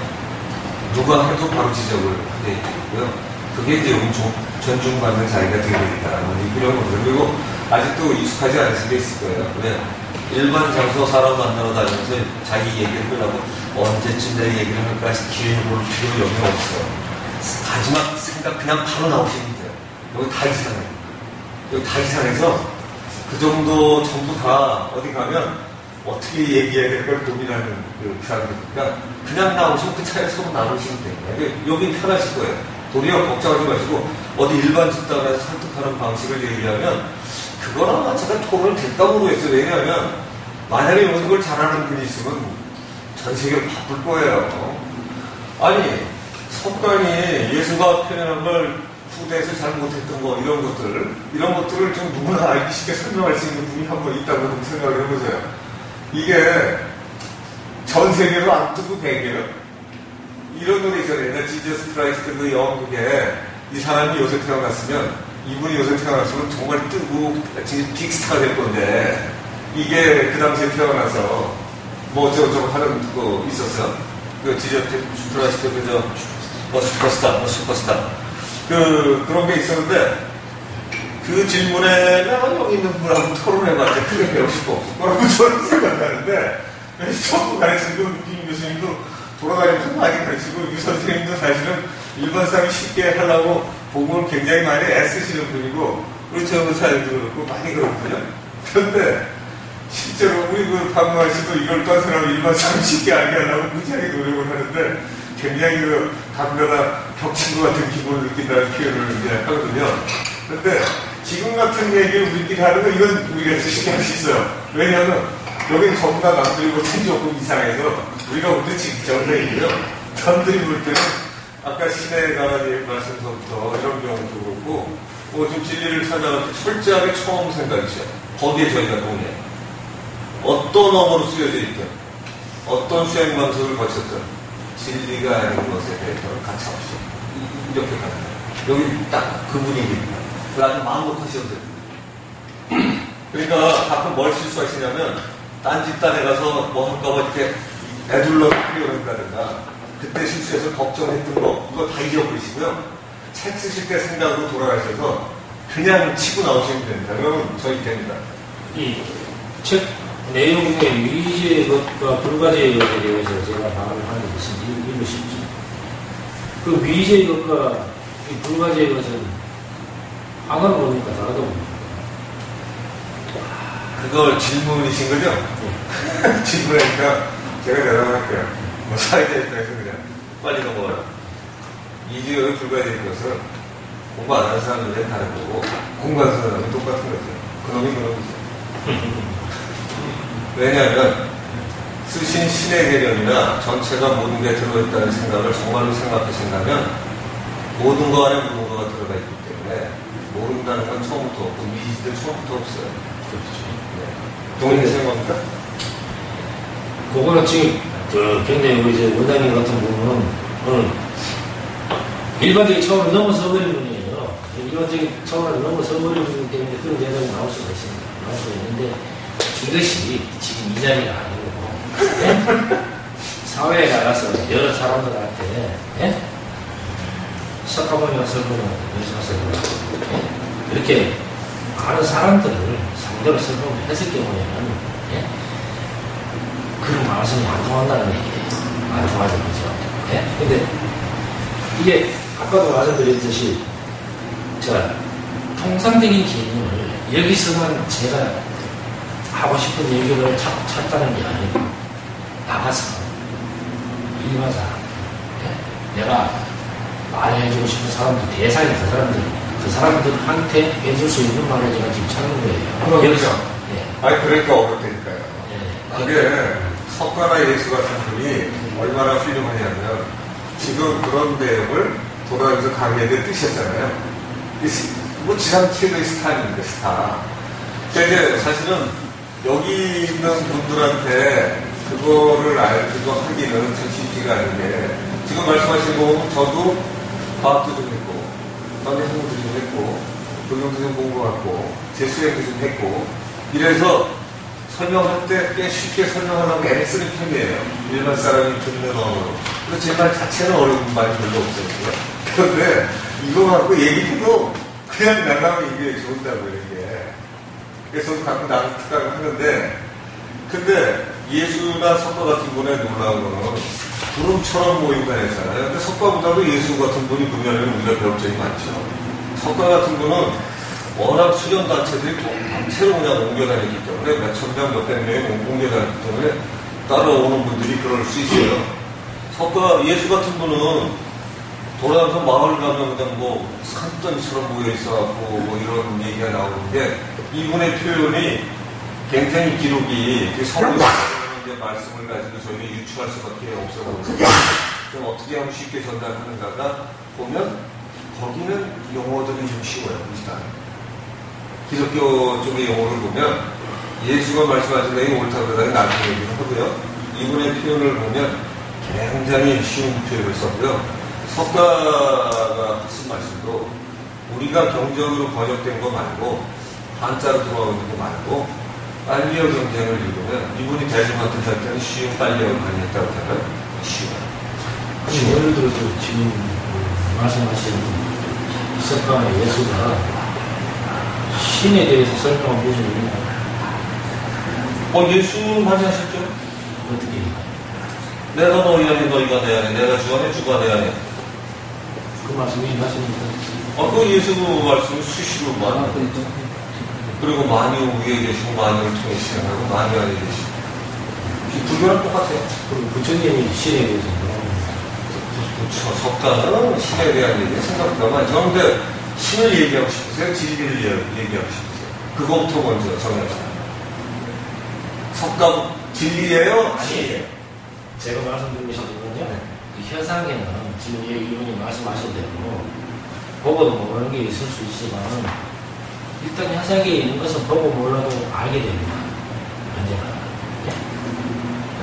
누가 해도 바로 지적을 하게 있고요. 그게 이제 여기 존중받는 자리가 되게 되겠다라는 그런 거죠. 그리고 아직도 익숙하지 않으신 게 있을 거예요. 왜? 일반 장소 사람 만나러 다니면서 자기 얘기를 하고 언제쯤 내 얘기를 할까 길을 볼 필요 여기 없어. 마지막 생각 그냥 바로 나오시면 돼요. 여기 다 이상해요. 여기 다 이상해서 그 정도 전부 다 어디 가면 어떻게 얘기해야 될 걸 고민하는 그 사람이니까 그냥 나오시면 그 차에서 나오시면 돼요. 여기 편하실 거예요. 도리어 걱정하지 마시고 어디 일반 집단에서 설득하는 방식을 얘기하면 그거랑 마찬가지 토론을 될까 모르겠어요. 왜냐하면 만약에 이런 걸 잘하는 분이 있으면 전 세계를 바쁠 거예요. 아니 석관이 예수가 표현한 걸 후대에서 잘 못했던 거 이런 것들을 좀 누구나 알기 쉽게 설명할 수 있는 분이 한 번 있다고 생각을 해보세요. 이게 전 세계로 안 뜨고 배겨요. 이런 노래 있잖아요. 지저스 크라이스트 그 영국에 이 사람이 요새 태어났으면 이분이 요새 태어났으면 정말 뜨고 빅스타가 될 건데 이게 그 당시에 태어나서 뭐 저거 하는 거 있었어요. 그 지저스 크라이스트 슈퍼스타 그런 게 있었는데 그 질문에 내가 여기 있는 분하고 토론해봤자 크게 배울 수가 없을 거라고 저는 생각하는데 처음 가르치고 김 교수님도 돌아다니면서 많이 가르치고 유 선생님도 사실은 일반 사람이 쉽게 하려고 복음을 굉장히 많이 애쓰시는 분이고 우리 최영도 사님도 그렇고 많이 그렇거든요. 그런데 실제로 우리 그 박무환 씨도 이걸 딴 사람을 일반 사람이 쉽게 알게 하려고 무지하게 노력을 하는데 굉장히 그 가끔가다 겹친 것 같은 기분을 느낀다는 표현을 이제 하거든요. 그런데 지금 같은 얘기를 우리끼리 하는 거 이건 우리가 쉽게 할 수 있어요. 왜냐하면 여기는 전부 다 남들이 볼 때는 조금 이상해서 우리가 볼 때 직접적이고요. 남들이 볼 때는 아까 시내가 말씀서부터 이런 경우도 그렇고 뭐 좀 진리를 찾아갈 때 철저하게 처음 생각이죠. 거기에 저희가 동의해요. 어떤 어머로 쓰여져 있든 어떤 수행 방식을 거쳤든 진리가 아닌 것에 대해서는 가차없이 이렇게 가는 거예요. 여기 딱 그 분위기입니다. 아주 마음 놓고 하셔도 됩니다. 그러니까 가끔 뭘 실수하시냐면 딴집단에 가서 뭐 할까 봐 이렇게 애둘러 뛰어온다든가 그때 실수해서 걱정했던 거 그거 다 잊어버리시고요. 책 쓰실 때 생각으로 돌아가셔서 그냥 치고 나오시면 됩니다. 그러면 저희 됩니다. 이 책 내용 중에 위제의 것과 불가제의 것에 대해서 제가 말을 하는 것은 이것이죠. 그 위제의 것과 이 불가제의 것은 악을 보니까 다르다고 봅니다. 그걸 질문이신 거죠? 네. 질문이니까 제가 대답할게요. 뭐 사회자 입장에서 그냥 빨리 넘어가요. 이지역의 불가제의 것은 공부 안 하는 사람들은 다른 거고 공부하는 사람은 똑같은 거죠. 그놈이 그놈이죠. 왜냐하면 쓰신 신의 개념이나 전체가 모든 게 들어있다는 생각을 정말로 생각하신다면 모든 거 안에 모든 거가 들어가 있기 때문에 모른다는 건 처음부터 없고 미지도 처음부터 없어요. 그렇죠. 네. 동의하시는 겁니까? 그거는 지금 굉장히 우리 이제 원장님 같은 분은 일반적인 차원을 넘어서 버린 분이에요. 일반적인 차원을 넘어서 버린 분이기 때문에 그런 대답이 나올 수가 있습니다. 나올 수가 있는데 이것이 지금 이 자리가 아니고 네? 사회에 나가서 여러 사람들한테 네? 석가모니가 설명을 여기서 이렇게 많은 사람들을 상대로 설명을 했을 경우에는 네? 그런 방송이 안 통한다는 얘기예요. 안 통하죠, 그죠? 네? 근데 이게 아까도 말씀드렸듯이 자 통상적인 개념을 여기서만 제가 하고 싶은 얘기를 찾다는 게 아니고 나가서 일반 사람 내가 말해주고 싶은 사람들 대상이 그 사람들한테 해줄 수 있는 말을 제가 지금 찾는 거예요. 그렇죠. 네. 아니 그러니까 어렵다니까요. 네. 그게 석가나 예수 같은 분이 얼마나 훌륭하냐면 지금 그런 내용을 돌아가면서 강의에 뜨셨잖아요. 뭐 지상 최고의 스타입니다. 스타. 근데 사실은 여기 있는 분들한테 그거를 알고 하기는 참 쉽지가 않은 게 지금 말씀하신 거 보면 저도 과학도 좀 했고 전해성도 좀 했고 교육도 좀 본 것 같고 재수행도 좀 했고 이래서 설명할 때 꽤 쉽게 설명하려고 애를 쓰는 편이에요. 일반 사람이 듣는 언어로. 그래서 제 말 자체는 어려운 말이 별로 없어요. 그런데 이거 갖고 얘기해도 그냥 나가면 이게 좋은다고 이렇게. 그래서 저도 가끔 나는 특강을 하는데 근데 예수나 석가 같은 분의 놀라운 거는 구름처럼 모이고 다녔잖아요. 근데 석가보다도 예수 같은 분이 보면은 우리가 배울 점이 많죠. 석가 같은 분은 워낙 수련단체들이 새로 그냥 옮겨다녔기 때문에 몇천 명, 몇백 명이 옮겨다녔기 때문에 따라오는 분들이 그럴 수 있어요. 석가, 예수 같은 분은 돌아가면서 마을 가면 그냥 뭐 산더미처럼 모여 있어갖고 뭐 이런 얘기가 나오는데 이분의 표현이 굉장히 기록이 성경의 말씀을 가지고 저희가 유추할 수밖에 없어 보여요. 좀 어떻게 하면 쉽게 전달하는가가 보면 거기는 용어들이 좀 쉬워요. 기독교 쪽의 용어를 보면 예수가 말씀하신 내용이 옳다고 그러다가 나중에 얘기를 하고요. 이분의 표현을 보면 굉장히 쉬운 표현을 썼고요. 석가가 하신 말씀도 우리가 경전으로 번역된 거 말고 한자로 들어오는 거 말고 빨리어 경쟁을 읽으면 이분이 대중한테 할 때는 쉬운 빨리어 많이 했다고 하면 쉬워요. 예를 들어서 지금 말씀하신 석가나 예수가 신에 대해서 설명한 무슨 의미가 예수 많이 하셨죠? 어떻게 내가 너희 안에 너희가 내 안에 내가 주 안에 주가 내 안에 그 말씀이 하십니까? 그 예수 말씀을 수시로 많이 그리고 만유 위에 계시고 만유를 통해 실행하고 만유 안에 계시고 불교랑 똑같아요. 그리고 부처님이 신에 대해서 그렇죠. 석가는 신에 대한 얘기 생각보다 많이 저는데 신을 얘기하고 싶으세요? 진리를 얘기하고 싶으세요? 그거부터 먼저 정해서 석가 진리예요? 아니에요? 제가 말씀드리고 싶은 건요, 이 현상에는 지금 이분이 말씀하신 대로 보고도 모르는 게 있을 수 있지만 일단 현상에 있는 것은 보고 몰라도 알게 됩니다. 언제나.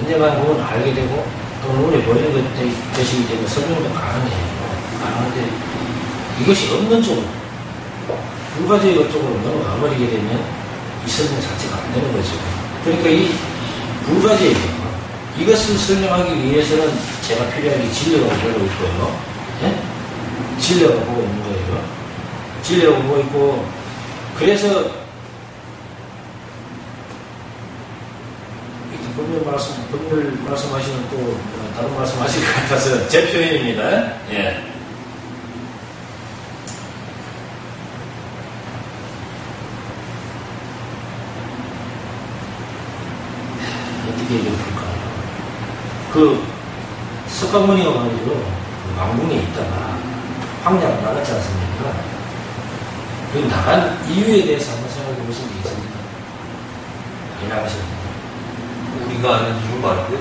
언젠가 그건 알게 되고 또 눈에 보이는 것이 되면 설명도 가능해요. 가능한데 이것이 없는 쪽으로 불가지의 것 쪽으로 넘어가버리게 되면 이 설명 자체가 안 되는 거죠. 그러니까 이 불가지의 것 이것을 설명하기 위해서는 제가 필요한 게 진리라고 보고 있고요. 예? 진리라고 보고 있는 거예요. 진리라고 보고 있고 그래서 법률 말씀하시는 또 다른 말씀하실 것 같아서 제 표현입니다. 예. 어떻게 얘기해볼까요? 그 석가모니가 말이죠. 그 왕궁에 있다가 황량을 나갔지 않습니까? 그 나간 이유에 대해서 한번 생각해 보신 게 있습니까? 왜 나가셨나요? 우리가 아는 이유 말고요.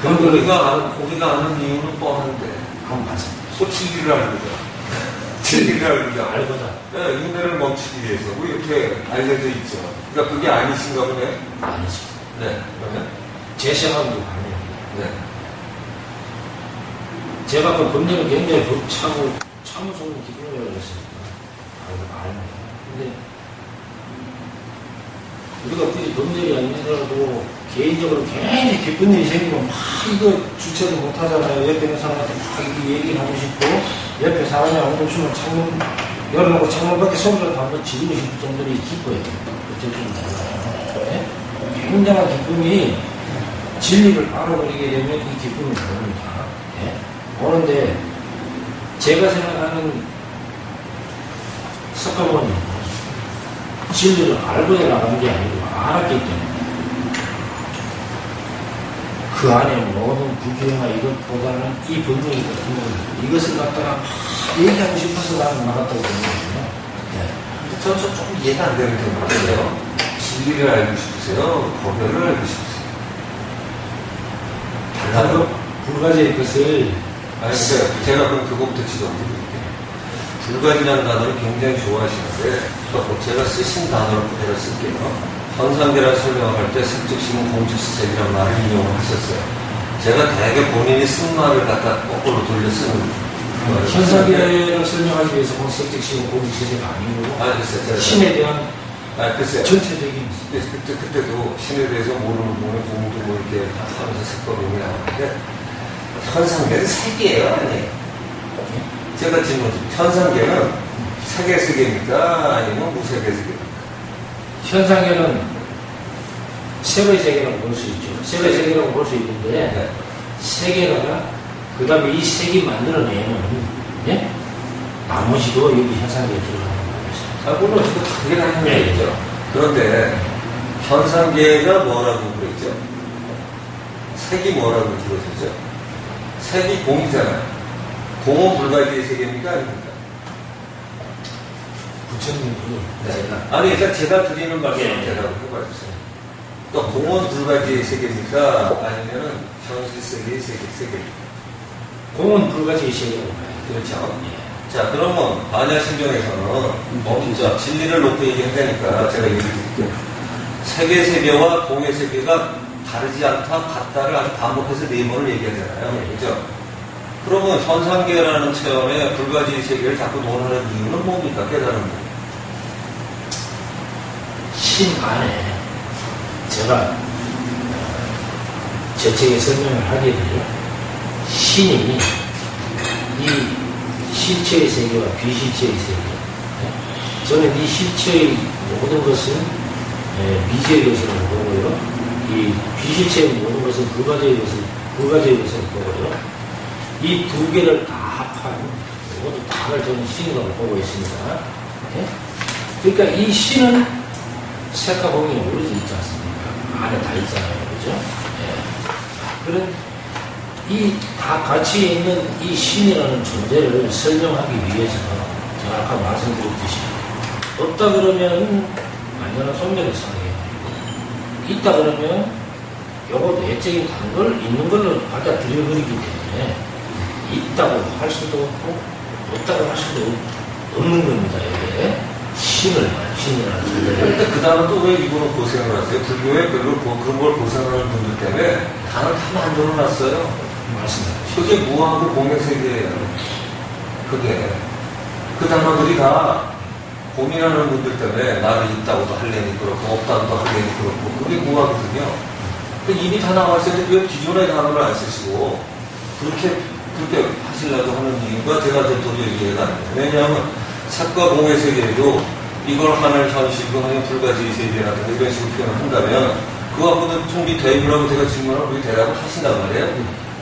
그런 거를 우리가 아는 이유는 뻔한데. 한번 봤습니다. 또 진리를 알고자. 진리를 알고자. 알고자. 네, 인내를 멈추기 위해서. 뭐 이렇게 알려져 있죠. 그러니까 그게 아니신가 보네. 아니죠. 네. 그러면? 제 생각도 아니에요. 네. 제가 그 법령을 굉장히 벅차고 참 무서운 기분이라고 그랬습니다. 알면. 근데 우리가 굳이 법령이 아니더라도 개인적으로 굉장히 기쁜 일이 생기면 막 이거 주체를 못하잖아요. 옆에 있는 사람한테 막 얘기를 하고 싶고 옆에 사람이 아무도 춤을 창문 열어놓고 창문 밖에 소리라도 한번 지르고 싶을 정도로 기뻐요. 어쩔 줄 몰라요. 네? 굉장한 기쁨이 진리를 알아버리게 되면 이 기쁨이 나옵니다. 네? 오는데 제가 생각하는 석가모니 진리를 알고 나간 게 아니고 알았기 때문에 그 안에 모든 불교나 이것보다는 이 본능이 같은 겁니다. 이것을 갖다가 얘기하고 싶어서 나는 나갔다고 보는 거거든요. 네. 근데 저는 조금 이해가 안 되는 게 뭐예요? 진리를 알고 싶으세요? 법열을 알고 싶으세요? 달라도 불가지의 것을 아니, 제가 그럼 그거부터 지적드릴게요. 불가지라는 단어를 굉장히 좋아하시는데, 제가 쓰신 단어를 그대로 쓸게요. 현상계라는 설명을 할 때 색즉심은 공즉스색이라는 말을 인용을 하셨어요. 제가 대개 본인이 쓴 말을 갖다 거꾸로 돌려 쓰는 거예요. 현상계를 설명하기 위해서 색즉심은 공직세가 아니고 글쎄요. 신에 대한 글쎄요. 전체적인 그때도 신에 대해서 모르는 공도 뭐 이렇게 하면서 색법이 나오는데, 현상계는 색이에요, 아니에요? 제가 질문 드립니다. 현상계는 색의 세계입니까? 아니면 무색의 세계입니까? 현상계는 색의 세계라고 볼 수 있죠. 색의 세계라고 볼 수 있는데 네. 세계가 그 다음에 이 색이 만들어내는 예? 나머지도 여기 현상계에 들어가는 거죠. 물론 그게 다 현상계죠. 그런데 현상계가 뭐라고 그랬죠? 색이 뭐라고 들어졌죠? 색이 공이잖아요. 공은 불가지의 세계입니까? 아닙니까? 부처님이 아니, 일단 제가 드리는 말씀을 대답을 해봐주세요. 또 공은 불가지의 세계입니까? 아니면은 현실 세계의 세계? 공은 불가지의 세계라고 봐요. 그렇죠. 자, 그러면 반야신경에서는 먼저 진리를 놓고 얘기한다니까 제가 얘기해드릴게요. 색의 세계와 공의 세계가 다르지 않다, 같다를 아주 반복해서 4번을 얘기하잖아요. 그죠? 그러면 현상계라는 체험에 불가지의 세계를 자꾸 논하는 이유는 뭡니까? 깨달은 거. 신 안에 제가 제 책에 설명을 하게 되죠. 신이 이 실체의 세계와 비실체의 세계, 저는 이 실체의 모든 것은 미지의 것을 보고요, 이 비실체의 모든 것은 불가지의 것을 보고요. 이 두 개를 다 합한 모두 다를 저는 신이라고 보고 있습니다. 네? 그러니까 이 신은 색과 공이 오르지 있지 않습니까? 안에 다 있잖아요. 그죠? 네. 그런 이 다 같이 있는 이 신이라는 존재를 설명하기 위해서 제가 아까 말씀드렸듯이 없다 그러면 완전한 소멸의 상황이에요. 있다 그러면 요거 내적인 다른 걸 있는 걸로 받아들여버리기 때문에 있다고 할 수도 없고 없다고 할 수도 없는 겁니다. 이게 신이라는 소리를. 근데 그 단어 또 왜 이분은 고생을 하세요? 불교에 그런 걸 고생하는 분들 때문에 단어를 다 만들어놨어요. 맞습니다. 그게 무하고 공의 세계예요. 그게. 그 단어들이 다 고민하는 분들 때문에 나를 있다고도 하려니 그렇고 없다고도 하려니 그렇고 그게 무하거든요. 입이 다 나왔을 때 왜 기존의 단어를 안 쓰시고 그렇게 하시려고 하는 이유가 제가 도저히 이해가 안 돼요. 왜냐하면 색과 공의 세계에도 이걸 하는 현실, 그거는 불가지의 세계라든가 이런 식으로 표현을 한다면 그거하고는 총기 대입이라고 제가 질문하면 우리 대답을 하신단 말이에요.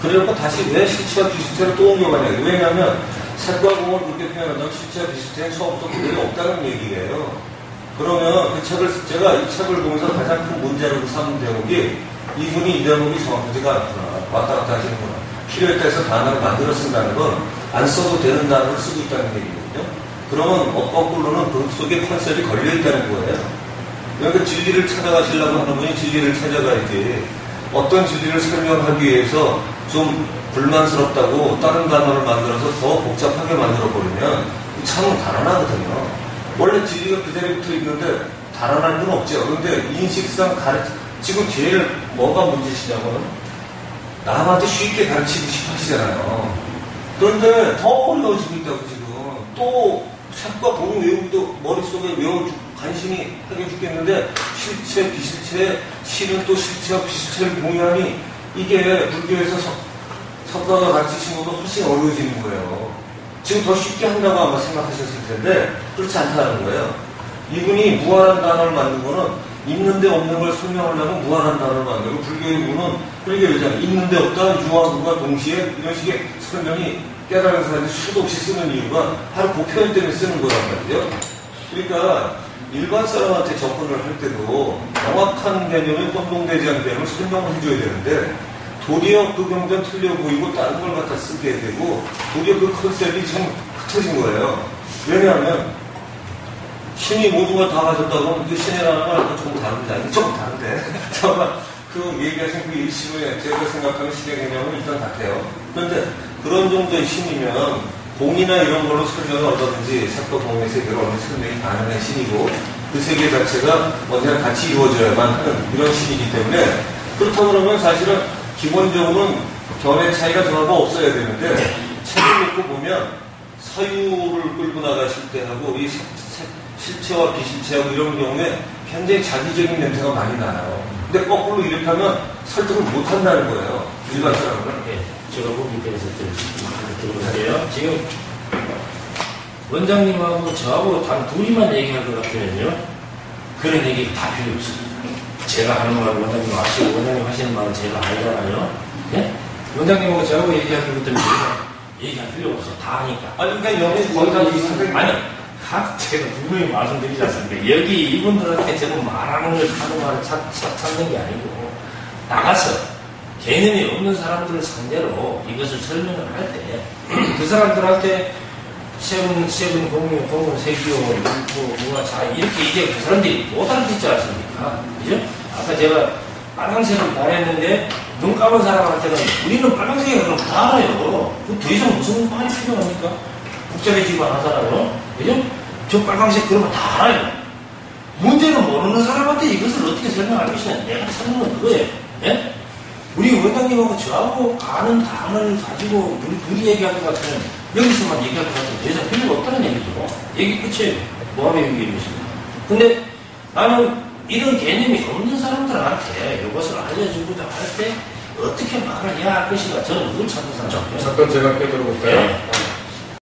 그래놓고 다시 왜 실체와 비실체를 또 옮겨가냐고. 왜냐하면 색과 공을 그렇게 표현한다면 실체와 비실체는 처음부터 그대로 없다는 얘기예요. 그러면 그 책을, 제가 이 책을 보면서 가장 큰 문제라고 삼는 대목이 이분이 이 대목이 정확하지가 않구나. 왔다 갔다 하시는구나. 필요에 따라서 단어를 만들어 쓴다는 건 안 써도 되는 단어를 쓰고 있다는 얘기거든요. 그러면 거꾸로는 그 속에 컨셉이 걸려있다는 거예요. 그러니까 진리를 찾아가시려고 하는 분이 진리를 찾아가야지 어떤 진리를 설명하기 위해서 좀 불만스럽다고 다른 단어를 만들어서 더 복잡하게 만들어버리면 참 달아나거든요. 원래 진리가 그 자리에 붙어 있는데 달아날 건 없죠. 그런데 인식상 지금 제일 뭐가 문제시냐면 남한테 쉽게 가르치고 싶어 하시잖아요. 그런데 더 어려워지고 있다고 지금. 또 색과 공을 외우기도 머릿속에 간신히 하게 죽겠는데 실체, 비실체, 실은 또 실체와 비실체를 공유하니 이게 불교에서 석가가 가르치신 것보다 훨씬 어려워지는 거예요. 지금 더 쉽게 한다고 아마 생각하셨을 텐데 그렇지 않다는 거예요. 이분이 무한한 단어를 만든 거는 있는데 없는 걸 설명하려면 무한한 단어를 만들고 불교의 부는 그러니까 요즘 있는데 없다, 유아구가 동시에 이런 식의 설명이 깨달은 사람이 수도 없이 쓰는 이유가 바로 그 표현 때문에 쓰는 거란 말이죠. 그러니까 일반 사람한테 접근을 할 때도 정확한 개념이 혼동되지 않는 개념을 설명을 해줘야 되는데 도리어 그 경전 틀려 보이고 다른 걸 갖다 쓰게 되고 도리어 그 컨셉이 참 흩어진 거예요. 왜냐하면 신이 모든 걸 다 가졌다고 하면 그 신이라는 말은 조금 다른데, 조금 다른데. 정말 그 얘기하신 그 일심의 제가 생각하는 신의 개념은 일단 같아요. 그런데 그런 정도의 신이면 공이나 이런 걸로 설명을 얻었든지 색과 공의 세계로 어느 설명이 가능한 신이고 그 세계 자체가 언제나 같이 이루어져야만 하는 이런 신이기 때문에 그렇다 그러면 사실은 기본적으로는 견해 차이가 전혀 없어야 되는데 책을 놓고 보면 사유를 끌고 나가실 때 하고 이 실체와 비실체하고 이런 경우에 굉장히 자기적인 냄새가 많이 나요. 근데 거꾸로 이렇게 하면 설득을 못 한다는 거예요. 일반 사람은. 네, 제가 보기 때문에 들어볼게요. 지금 원장님하고 저하고 단 둘이만 얘기할 것 같으면요. 그런 얘기 다 필요 없습니다. 제가 하는 말 원장님 아시고 원장님 하시는 말은 제가 알잖아요. 네? 원장님하고 저하고 얘기할 것 같으면 얘기할 필요 없어. 다 아니까. 아니, 그러니까 여기 원장님 선생님. 아니, 제가 분명히 말씀드리지 않습니까? 여기 이분들한테 제가 말하는 걸 하는 말을 찾는 게 아니고 나가서 개념이 없는 사람들을 상대로 이것을 설명을 할 때 그 사람들한테 세븐 공유 세기요 뭐가 자 이렇게 이제 그 사람들이 못 알아듣지 않습니까? 그죠? 아까 제가 빨간색을 말했는데 눈 감은 사람한테는 우리는 빨간색이 그럼 다 알아요. 더 이상 무슨 말이 필요합니까? 복잡해지기만 하잖아요. 그죠? 저 빨간색 그러면 다 알아요. 문제는 모르는 사람한테 이것을 어떻게 설명할 것이냐. 내가 설명은 그거예요. 예? 우리 원장님하고 저하고 아는 단어를 가지고 우리 둘이 얘기할 것 같으면 여기서만 얘기할 것 같으면 더 이상 필요가 없다는 얘기죠. 얘기 끝이에요. 뭐하면 얘기했습니다. 근데 나는 이런 개념이 없는 사람들한테 이것을 알려주고자 할 때 어떻게 말을 해야 할 것인가 저는 그걸 찾는 사람이에요. 잠깐 제가 깨달아볼까요? 네.